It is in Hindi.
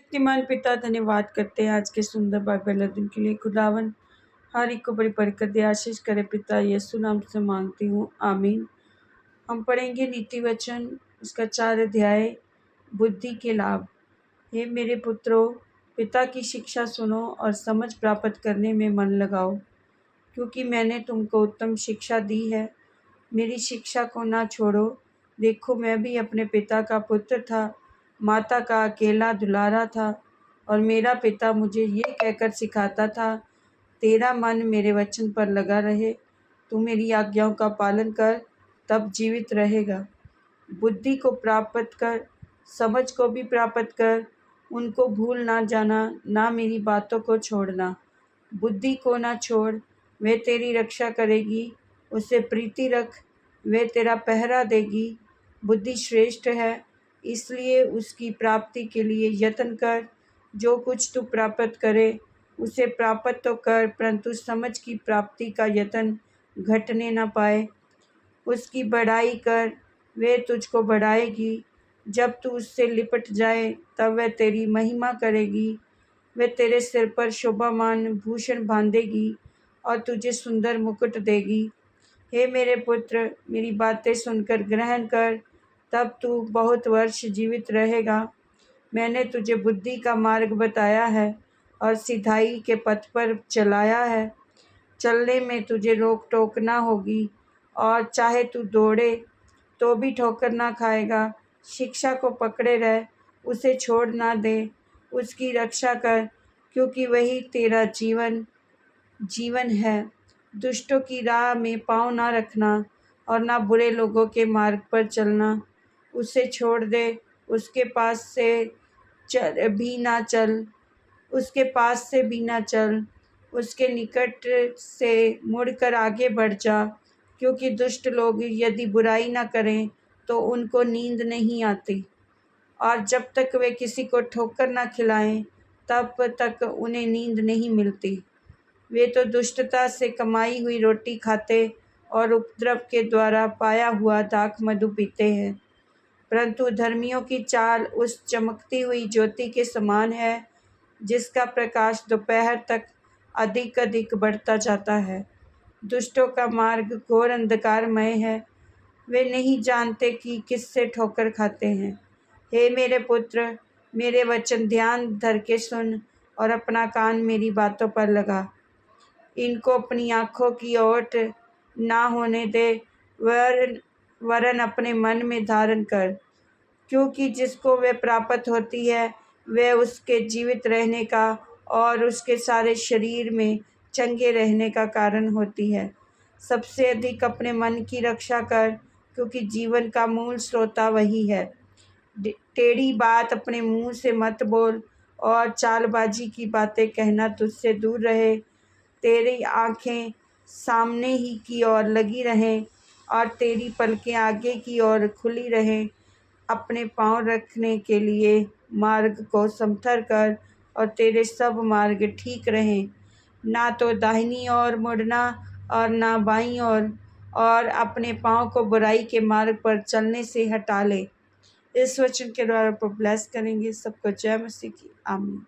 शक्तिमान पिता, धन्यवाद करते हैं आज के सुंदर बाइबल अध्ययन के लिए। खुदावन हर एक को बड़ी बरकत दे, आशीष करे पिता, यीशु नाम से मांगती हूँ, आमीन। हम पढ़ेंगे नीति वचन, उसका 4 अध्याय, बुद्धि के लाभ। हे मेरे पुत्रों, पिता की शिक्षा सुनो और समझ प्राप्त करने में मन लगाओ, क्योंकि मैंने तुमको उत्तम शिक्षा दी है। मेरी शिक्षा को ना छोड़ो। देखो, मैं भी अपने पिता का पुत्र था, माता का अकेला दुलारा था, और मेरा पिता मुझे ये कहकर सिखाता था, तेरा मन मेरे वचन पर लगा रहे, तू मेरी आज्ञाओं का पालन कर, तब जीवित रहेगा। बुद्धि को प्राप्त कर, समझ को भी प्राप्त कर, उनको भूल ना जाना, ना मेरी बातों को छोड़ना। बुद्धि को ना छोड़, वह तेरी रक्षा करेगी। उसे प्रीति रख, वह तेरा पहरा देगी। बुद्धि श्रेष्ठ है, इसलिए उसकी प्राप्ति के लिए यत्न कर। जो कुछ तू प्राप्त करे, उसे प्राप्त तो कर, परंतु समझ की प्राप्ति का यत्न घटने न पाए। उसकी बढ़ाई कर, वह तुझको बढ़ाएगी। जब तू उससे लिपट जाए, तब वह तेरी महिमा करेगी। वह तेरे सिर पर शोभामान भूषण बांधेगी और तुझे सुंदर मुकुट देगी। हे मेरे पुत्र, मेरी बातें सुनकर ग्रहण कर, तब तू बहुत वर्ष जीवित रहेगा। मैंने तुझे बुद्धि का मार्ग बताया है और सिधाई के पथ पर चलाया है। चलने में तुझे रोक टोक ना होगी, और चाहे तू दौड़े तो भी ठोकर ना खाएगा। शिक्षा को पकड़े रह, उसे छोड़ ना दे, उसकी रक्षा कर, क्योंकि वही तेरा जीवन है। दुष्टों की राह में पाँव ना रखना, और ना बुरे लोगों के मार्ग पर चलना। उसे छोड़ दे, उसके पास से भी ना चल, उसके पास से भी ना चल, उसके निकट से मुड़कर आगे बढ़ जा, क्योंकि दुष्ट लोग यदि बुराई ना करें तो उनको नींद नहीं आती, और जब तक वे किसी को ठोकर ना खिलाएं तब तक उन्हें नींद नहीं मिलती। वे तो दुष्टता से कमाई हुई रोटी खाते और उपद्रव के द्वारा पाया हुआ दाख मधु पीते हैं। परंतु धर्मियों की चाल उस चमकती हुई ज्योति के समान है, जिसका प्रकाश दोपहर तक अधिक अधिक बढ़ता जाता है। दुष्टों का मार्ग घोर अंधकारमय है, वे नहीं जानते कि किससे ठोकर खाते हैं। हे मेरे पुत्र, मेरे वचन ध्यान धर के सुन और अपना कान मेरी बातों पर लगा। इनको अपनी आँखों की ओट ना होने दे, वरन अपने मन में धारण कर, क्योंकि जिसको वे प्राप्त होती है, वह उसके जीवित रहने का और उसके सारे शरीर में चंगे रहने का कारण होती है। सबसे अधिक अपने मन की रक्षा कर, क्योंकि जीवन का मूल स्रोता वही है। टेढ़ी बात अपने मुंह से मत बोल, और चालबाजी की बातें कहना तुझसे दूर रहे। तेरी आँखें सामने ही की ओर लगी रहें, और तेरी पलकें आगे की ओर खुली रहें। अपने पाँव रखने के लिए मार्ग को समथर कर, और तेरे सब मार्ग ठीक रहें। ना तो दाहिनी ओर मुड़ना और ना बाईं ओर, और अपने पाँव को बुराई के मार्ग पर चलने से हटा ले। इस वचन के द्वारा पर ब्लेस करेंगे सबको। जय मसीह की, आमीन।